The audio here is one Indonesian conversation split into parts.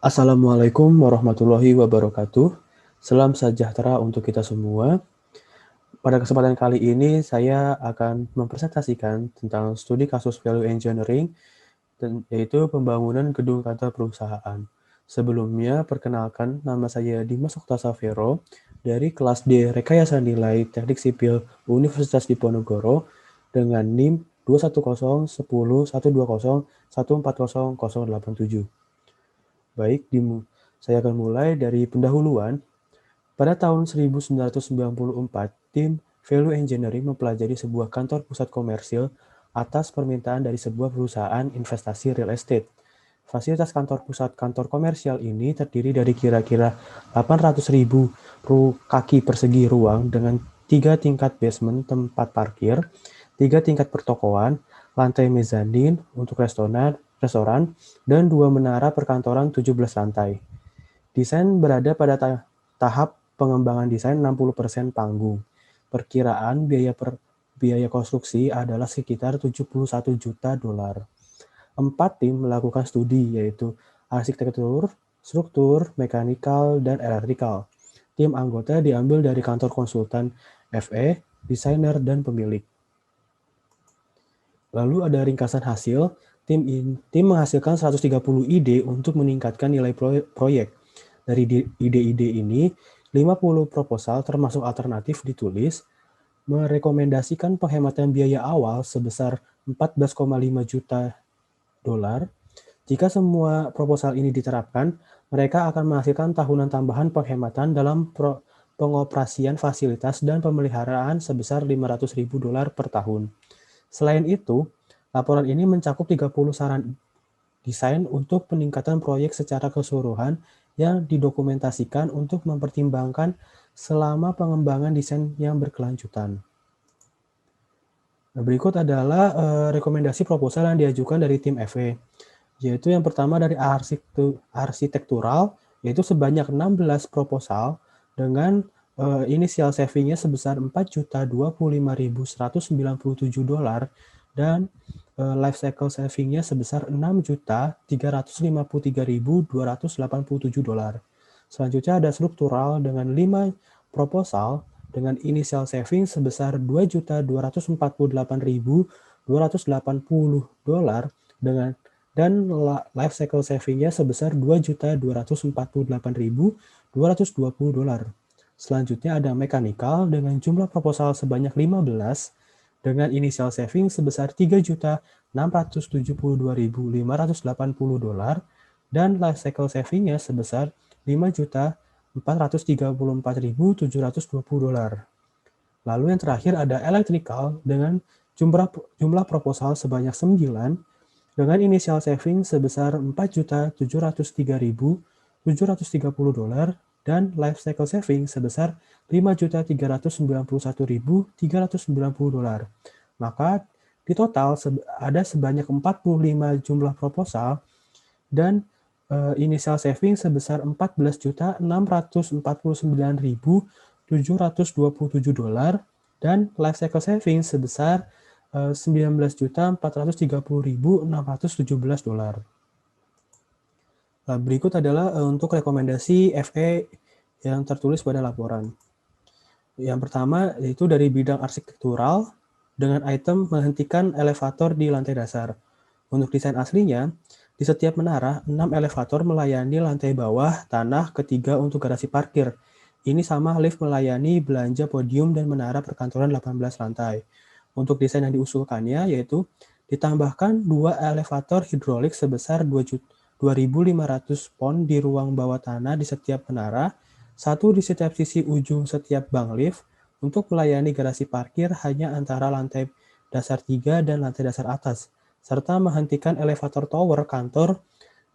Assalamualaikum warahmatullahi wabarakatuh. Salam sejahtera untuk kita semua. Pada kesempatan kali ini, saya akan mempresentasikan tentang studi kasus value engineering, yaitu pembangunan gedung kantor perusahaan. Sebelumnya, perkenalkan nama saya Dimas Oktasavero dari kelas D Rekayasa Nilai Teknik Sipil Universitas Diponegoro dengan NIM 210101201401087. Baik, saya akan mulai dari pendahuluan. Pada tahun 1994, tim Value Engineering mempelajari sebuah kantor pusat komersil atas permintaan dari sebuah perusahaan investasi real estate. Fasilitas kantor pusat kantor komersial ini terdiri dari kira-kira 800.000 kaki persegi ruang dengan 3 tingkat basement tempat parkir, 3 tingkat pertokoan, lantai mezanin untuk restoran, dan 2 menara perkantoran 17 lantai. Desain berada pada tahap pengembangan desain 60% panggung. Perkiraan biaya konstruksi adalah sekitar 71 juta dolar. 4 tim melakukan studi, yaitu arsitektur, struktur, mekanikal, dan elektrikal. Tim anggota diambil dari kantor konsultan FE, desainer, dan pemilik. Lalu ada ringkasan hasil, tim menghasilkan 130 ide untuk meningkatkan nilai proyek. Dari ide-ide ini, 50 proposal termasuk alternatif ditulis, merekomendasikan penghematan biaya awal sebesar 14,5 juta dolar. Jika semua proposal ini diterapkan, mereka akan menghasilkan tahunan tambahan penghematan dalam pengoperasian fasilitas dan pemeliharaan sebesar 500.000 dolar per tahun. Selain itu, laporan ini mencakup 30 saran desain untuk peningkatan proyek secara keseluruhan yang didokumentasikan untuk mempertimbangkan selama pengembangan desain yang berkelanjutan. Nah, berikut adalah rekomendasi proposal yang diajukan dari tim FE, yaitu yang pertama dari arsitektural, yaitu sebanyak 16 proposal dengan inisial savingnya sebesar 4.025.197 dolar dan life cycle savingnya sebesar 6.353.287 dolar. Selanjutnya ada struktural dengan 5 proposal dengan inisial saving sebesar 2.248.280 dolar dan life cycle savingnya sebesar 2.248.220 dolar. Selanjutnya ada mekanikal dengan jumlah proposal sebanyak 15 dengan inisial saving sebesar 3.672.580 dolar dan life cycle savingnya sebesar 5.434.720 dolar. Lalu yang terakhir ada electrical dengan jumlah proposal sebanyak 9 dengan inisial saving sebesar 4.703.730 dolar dan life cycle saving sebesar 5.391.390 dolar. Maka di total ada sebanyak 45 jumlah proposal dan inisial saving sebesar 14.649.727 dolar dan life cycle saving sebesar 19.430.617 dolar. Berikut adalah untuk rekomendasi FE yang tertulis pada laporan. Yang pertama yaitu dari bidang arsitektural dengan item menghentikan elevator di lantai dasar. Untuk desain aslinya, di setiap menara, 6 elevator melayani lantai bawah, tanah, ketiga untuk garasi parkir. Ini sama lift melayani belanja podium dan menara perkantoran 18 lantai. Untuk desain yang diusulkannya yaitu ditambahkan 2 elevator hidrolik sebesar 2.500 pon di ruang bawah tanah di setiap menara, 1 di setiap sisi ujung setiap bank lift untuk melayani garasi parkir hanya antara lantai dasar 3 dan lantai dasar atas, serta menghentikan elevator tower kantor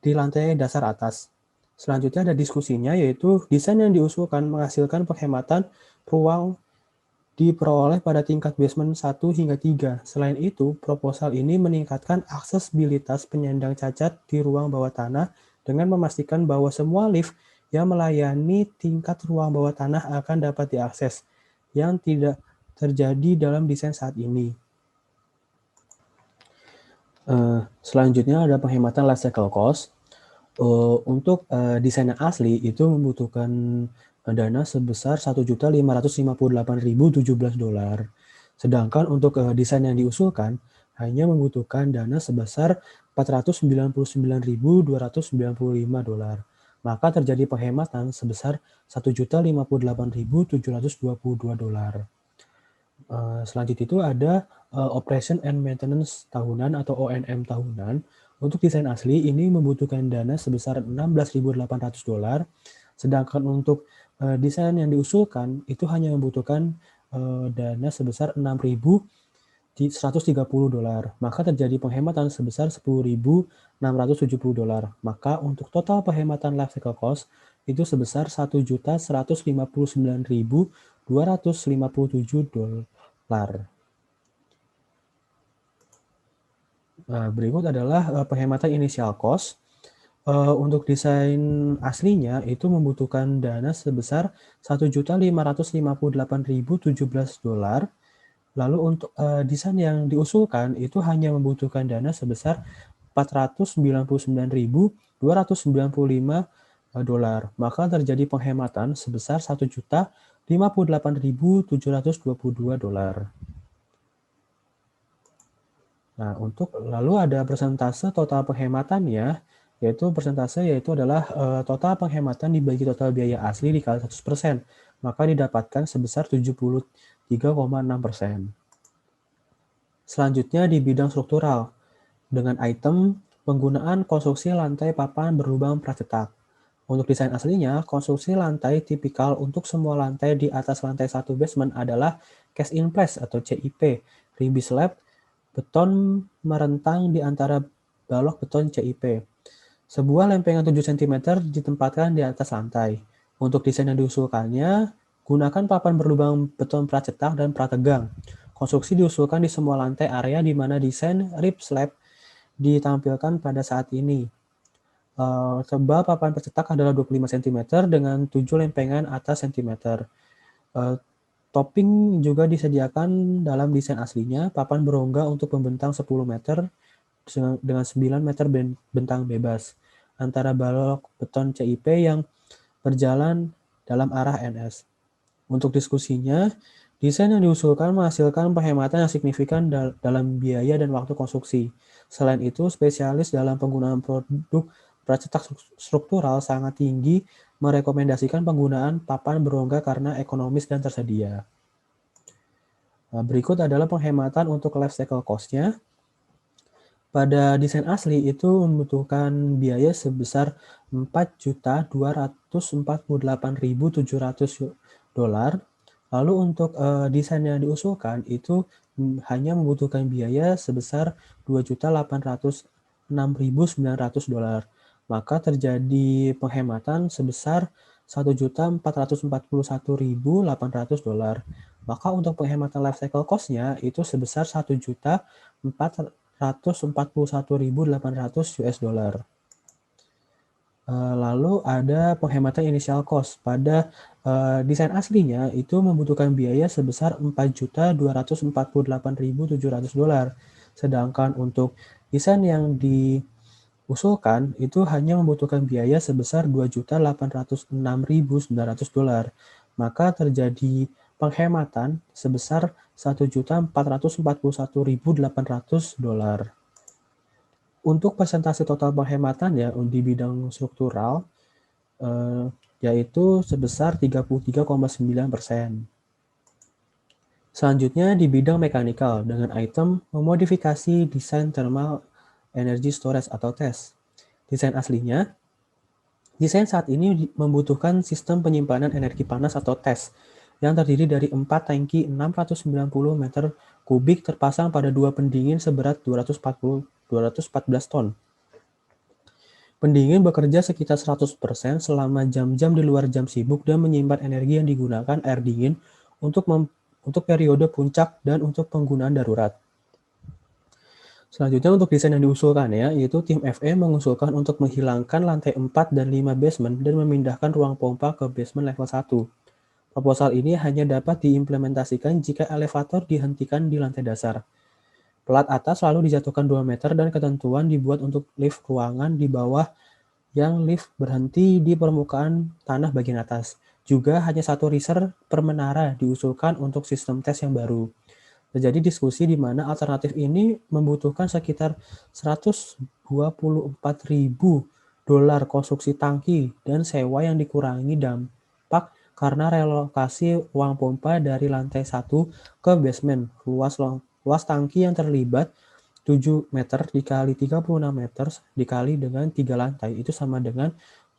di lantai dasar atas. Selanjutnya ada diskusinya, yaitu desain yang diusulkan menghasilkan penghematan ruang diperoleh pada tingkat basement 1 hingga 3. Selain itu, proposal ini meningkatkan aksesibilitas penyandang cacat di ruang bawah tanah dengan memastikan bahwa semua lift yang melayani tingkat ruang bawah tanah akan dapat diakses, yang tidak terjadi dalam desain saat ini. Selanjutnya ada penghematan life cycle cost. Untuk desain yang asli itu membutuhkan dana sebesar $1.558.017. Sedangkan untuk desain yang diusulkan hanya membutuhkan dana sebesar $499.295. Maka terjadi penghematan sebesar $1.058.722. Selanjutnya itu ada Operation and Maintenance tahunan atau ONM tahunan. Untuk desain asli ini membutuhkan dana sebesar $16.800, sedangkan untuk desain yang diusulkan itu hanya membutuhkan dana sebesar $6.130. Maka terjadi penghematan sebesar $10.670. Maka untuk total penghematan life cycle cost itu sebesar $1.159.257. Berikut adalah penghematan initial cost. Untuk desain aslinya itu membutuhkan dana sebesar $1.558.017. Lalu untuk desain yang diusulkan itu hanya membutuhkan dana sebesar $499.295. Maka terjadi penghematan sebesar $1.058.722. Nah, lalu ada persentase total penghematannya, yaitu adalah total penghematan dibagi total biaya asli dikali 100%, maka didapatkan sebesar 73,6%. Selanjutnya di bidang struktural, dengan item penggunaan konstruksi lantai papan berlubang pracetak. Untuk desain aslinya, konstruksi lantai tipikal untuk semua lantai di atas lantai 1 basement adalah cast in place atau CIP, ribi slab, beton merentang di antara balok beton CIP. Sebuah lempengan 7 cm ditempatkan di atas lantai. Untuk desain yang diusulkannya, gunakan papan berlubang beton pracetak dan prategang. Konstruksi diusulkan di semua lantai area di mana desain rib slab ditampilkan pada saat ini. Tebal papan pracetak adalah 25 cm dengan 7 lempengan atas cm. Topping juga disediakan dalam desain aslinya, papan berongga untuk membentang 10 meter dengan 9 meter bentang bebas antara balok beton CIP yang berjalan dalam arah NS. Untuk diskusinya, desain yang diusulkan menghasilkan penghematan yang signifikan dalam biaya dan waktu konstruksi. Selain itu, spesialis dalam penggunaan produk pracetak struktural sangat tinggi merekomendasikan penggunaan papan berongga karena ekonomis dan tersedia. Berikut adalah penghematan untuk life cycle cost-nya. Pada desain asli itu membutuhkan biaya sebesar $4.248.700. Lalu untuk desain yang diusulkan itu hanya membutuhkan biaya sebesar $2.806.900. Maka terjadi penghematan sebesar $1.441.800. Maka untuk penghematan life cycle cost-nya itu sebesar $1.441.800. Lalu ada penghematan initial cost. Pada desain aslinya itu membutuhkan biaya sebesar $4.248.700. Sedangkan untuk desain yang diusulkan itu hanya membutuhkan biaya sebesar $2.806.900. Maka terjadi penghematan sebesar $1.441.800. Untuk persentase total penghematannya di bidang struktural yaitu sebesar 33,9%. Selanjutnya di bidang mekanikal dengan item memodifikasi desain thermal energy storage atau TES. Desain aslinya, desain saat ini membutuhkan sistem penyimpanan energi panas atau TES yang terdiri dari 4 tangki 690 meter kubik terpasang pada 2 pendingin seberat 214 ton. Pendingin bekerja sekitar 100% selama jam-jam di luar jam sibuk dan menyimpan energi yang digunakan air dingin untuk periode puncak dan untuk penggunaan darurat. Selanjutnya untuk desain yang diusulkan yaitu tim FE mengusulkan untuk menghilangkan lantai 4 dan 5 basement dan memindahkan ruang pompa ke basement level 1. Proposal ini hanya dapat diimplementasikan jika elevator dihentikan di lantai dasar. Pelat atas lalu dijatuhkan 2 meter dan ketentuan dibuat untuk lift ruangan di bawah yang lift berhenti di permukaan tanah bagian atas. Juga hanya satu riser per menara diusulkan untuk sistem tes yang baru. Terjadi diskusi di mana alternatif ini membutuhkan sekitar 124.000 dolar konstruksi tangki dan sewa yang dikurangi dampak karena relokasi ruang pompa dari lantai 1 ke basement. Luas tangki yang terlibat 7 meter dikali 36 meter dikali dengan 3 lantai itu sama dengan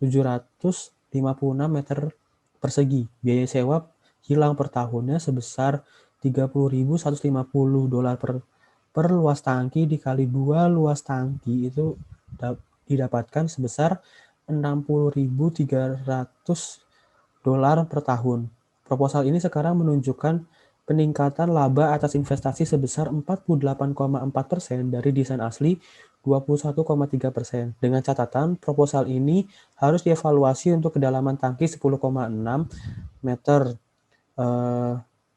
756 meter persegi. Biaya sewa hilang per tahunnya sebesar 30.150 dolar per luas tangki dikali 2 luas tangki itu didapatkan sebesar 60.300 dolar per tahun. Proposal ini sekarang menunjukkan peningkatan laba atas investasi sebesar 48,4% dari desain asli 21,3%. Dengan catatan, proposal ini harus dievaluasi untuk kedalaman tangki 10,6 meter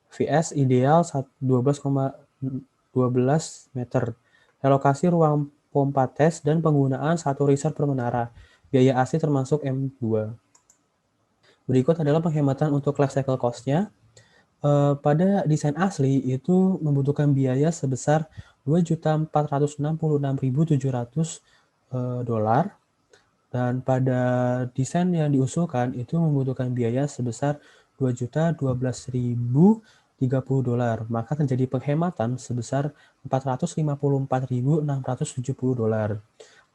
vs ideal 12,12 meter. Relokasi ruang pompa tes dan penggunaan satu riser per menara. Biaya asli termasuk M2. Berikut adalah penghematan untuk life cycle cost-nya. Pada desain asli itu membutuhkan biaya sebesar 2.466.700 dolar dan pada desain yang diusulkan itu membutuhkan biaya sebesar 2.012.030 dolar. Maka terjadi penghematan sebesar 454.670 dolar.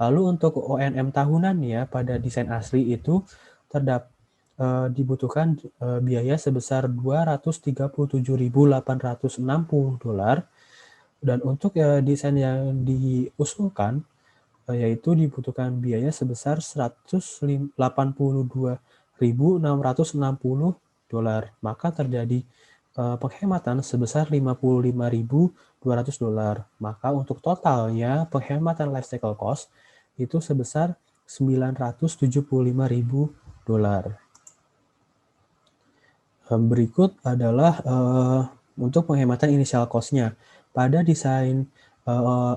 Lalu untuk O&M tahunannya pada desain asli itu dibutuhkan biaya sebesar 237.860 dolar dan untuk desain yang diusulkan yaitu dibutuhkan biaya sebesar 182.660 dolar. Maka terjadi penghematan sebesar 55.200 dolar. Maka untuk totalnya penghematan life cycle cost itu sebesar 975.000 dolar. Berikut adalah untuk penghematan initial cost-nya. Pada desain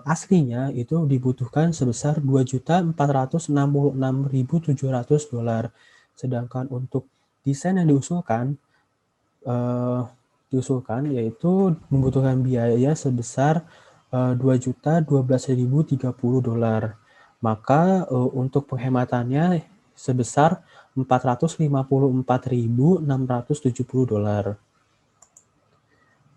aslinya itu dibutuhkan sebesar 2.466.700 dolar. Sedangkan untuk desain yang yaitu membutuhkan biaya sebesar 2.012.030 dolar. Maka untuk penghematannya sebesar 454.670 dolar.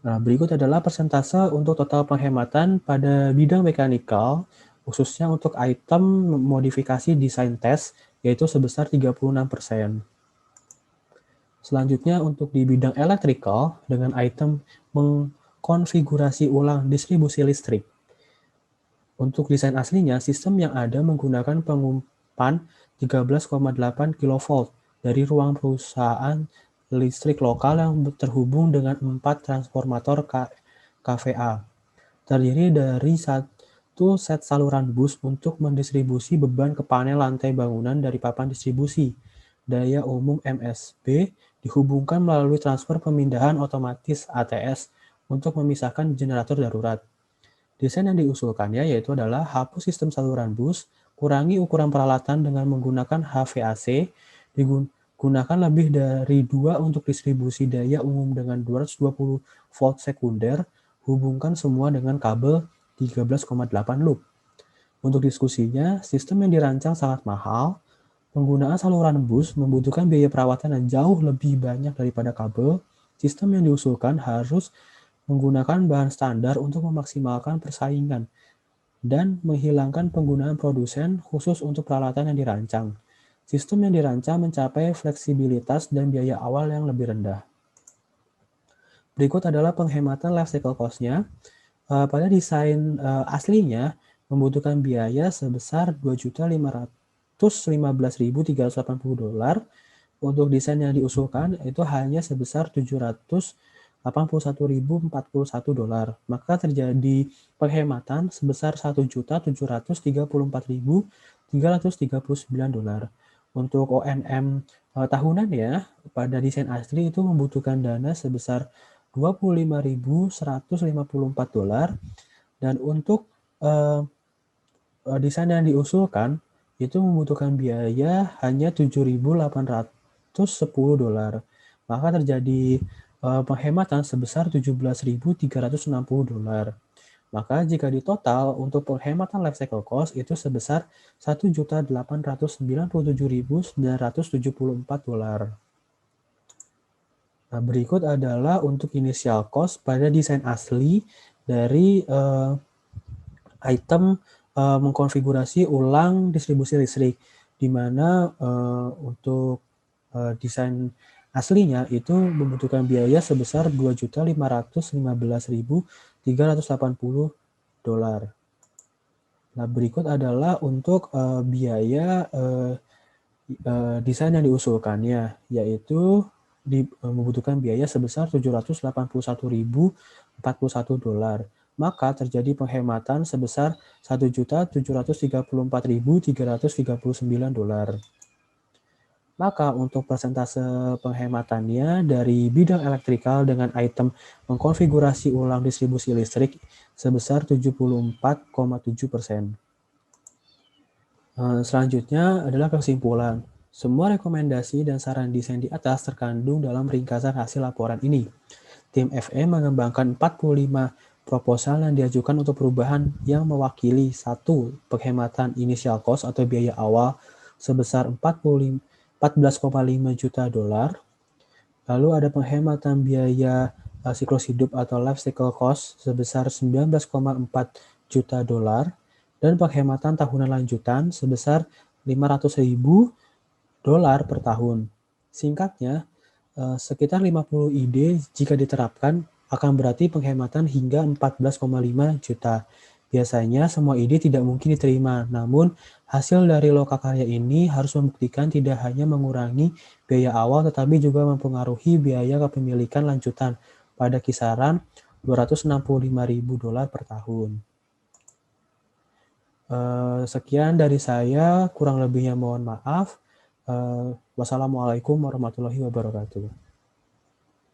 Nah, berikut adalah persentase untuk total penghematan pada bidang mekanikal, khususnya untuk item modifikasi desain tes, yaitu sebesar 36%. Selanjutnya untuk di bidang electrical, dengan item mengkonfigurasi ulang distribusi listrik. Untuk desain aslinya, sistem yang ada menggunakan pengumpan 13,8 kV dari ruang perusahaan listrik lokal yang terhubung dengan 4 transformator KVA. Terdiri dari satu set saluran bus untuk mendistribusi beban ke panel lantai bangunan dari papan distribusi. Daya umum MSB dihubungkan melalui transfer pemindahan otomatis ATS untuk memisahkan generator darurat. Desain yang diusulkannya yaitu adalah hapus sistem saluran bus, kurangi ukuran peralatan dengan menggunakan HVAC, digunakan lebih dari 2 untuk distribusi daya umum dengan 220 volt sekunder, hubungkan semua dengan kabel 13,8 loop. Untuk diskusinya, sistem yang dirancang sangat mahal, penggunaan saluran bus membutuhkan biaya perawatan yang jauh lebih banyak daripada kabel, sistem yang diusulkan harus menggunakan bahan standar untuk memaksimalkan persaingan dan menghilangkan penggunaan produsen khusus untuk peralatan yang dirancang. Sistem yang dirancang mencapai fleksibilitas dan biaya awal yang lebih rendah. Berikut adalah penghematan life cycle cost-nya. Pada desain aslinya membutuhkan biaya sebesar 2.515.380 dolar. Untuk desain yang diusulkan itu hanya sebesar 781.041 dolar. Maka terjadi penghematan sebesar 1.734.339 dolar. Untuk O&M tahunannya pada desain asli itu membutuhkan dana sebesar 25.154 dolar dan untuk desain yang diusulkan itu membutuhkan biaya hanya $7.810. Maka terjadi penghematan sebesar $17.360. Maka jika ditotal untuk penghematan life cycle cost itu sebesar $1.897.974. Nah, berikut adalah untuk initial cost pada desain asli dari item mengkonfigurasi ulang distribusi listrik, di mana untuk desain aslinya itu membutuhkan biaya sebesar $2.515.380. Nah, berikut adalah untuk biaya desain yang diusulkannya, yaitu membutuhkan biaya sebesar $781.041. Maka terjadi penghematan sebesar $1.734.339. Maka untuk persentase penghematannya dari bidang elektrikal dengan item mengkonfigurasi ulang distribusi listrik sebesar 74,7%. Selanjutnya adalah kesimpulan. Semua rekomendasi dan saran desain di atas terkandung dalam ringkasan hasil laporan ini. Tim FE mengembangkan 45 proposal yang diajukan untuk perubahan yang mewakili 1. Penghematan initial cost atau biaya awal sebesar $14,5 juta. Lalu ada penghematan biaya siklus hidup atau life cycle cost sebesar $19,4 juta. Dan penghematan tahunan lanjutan sebesar $500.000 per tahun. Singkatnya, sekitar 50 ide jika diterapkan akan berarti penghematan hingga 14,5 juta. Biasanya semua ide tidak mungkin diterima, namun hasil dari lokakarya ini harus membuktikan tidak hanya mengurangi biaya awal tetapi juga mempengaruhi biaya kepemilikan lanjutan pada kisaran $265.000 per tahun. Sekian dari saya, kurang lebihnya mohon maaf. Wassalamualaikum warahmatullahi wabarakatuh.